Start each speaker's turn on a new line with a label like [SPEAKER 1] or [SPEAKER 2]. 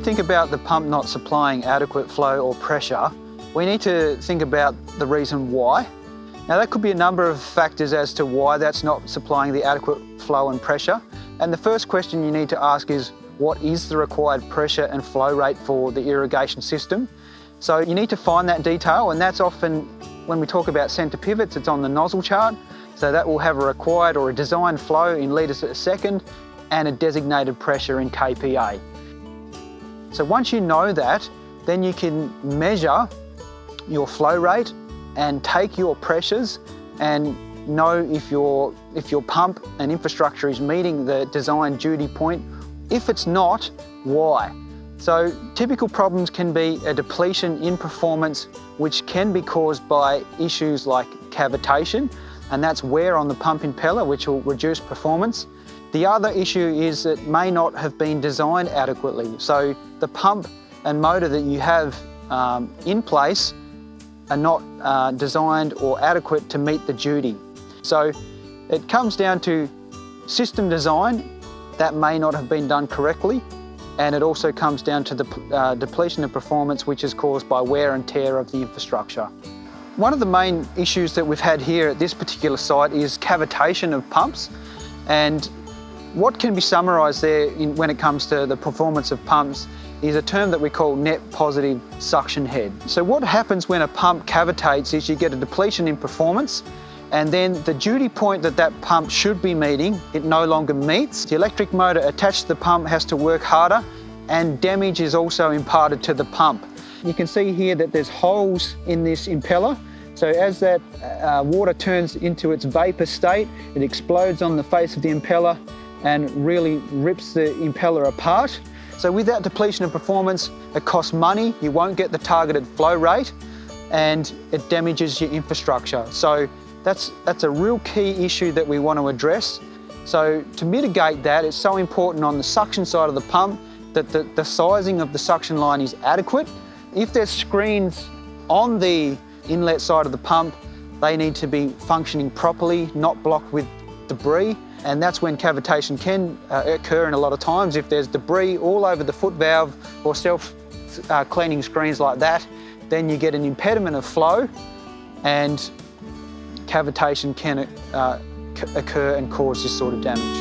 [SPEAKER 1] think about the pump not supplying adequate flow or pressure, we need to think about the reason why. Now that could be a number of factors as to why that's not supplying the adequate flow and pressure. And the first question you need to ask is, what is the required pressure and flow rate for the irrigation system? So you need to find that detail, and that's often, when we talk about centre pivots, it's on the nozzle chart. So that will have a required or a designed flow in litres a second and a designated pressure in kPa. So once you know that, then you can measure your flow rate and take your pressures and know if your pump and infrastructure is meeting the design duty point. If it's not, why? So typical problems can be a depletion in performance, which can be caused by issues like cavitation, and that's wear on the pump impeller, which will reduce performance. The other issue is it may not have been designed adequately. So the pump and motor that you have in place are not designed or adequate to meet the duty. So it comes down to system design that may not have been done correctly, and it also comes down to the depletion of performance, which is caused by wear and tear of the infrastructure. One of the main issues that we've had here at this particular site is cavitation of pumps, and what can be summarised there when it comes to the performance of pumps is a term that we call net positive suction head. So what happens when a pump cavitates is you get a depletion in performance, and then the duty point that that pump should be meeting, it no longer meets. The electric motor attached to the pump has to work harder, and damage is also imparted to the pump. You can see here that there's holes in this impeller. So as that water turns into its vapor state, it explodes on the face of the impeller and really rips the impeller apart. So with that depletion of performance, it costs money, you won't get the targeted flow rate, and it damages your infrastructure. So that's a real key issue that we want to address. So to mitigate that, it's so important on the suction side of the pump that the sizing of the suction line is adequate. If there's screens on the inlet side of the pump, they need to be functioning properly, not blocked with debris. And that's when cavitation can occur, and a lot of times if there's debris all over the foot valve or self-cleaning screens like that, then you get an impediment of flow, and cavitation can occur and cause this sort of damage.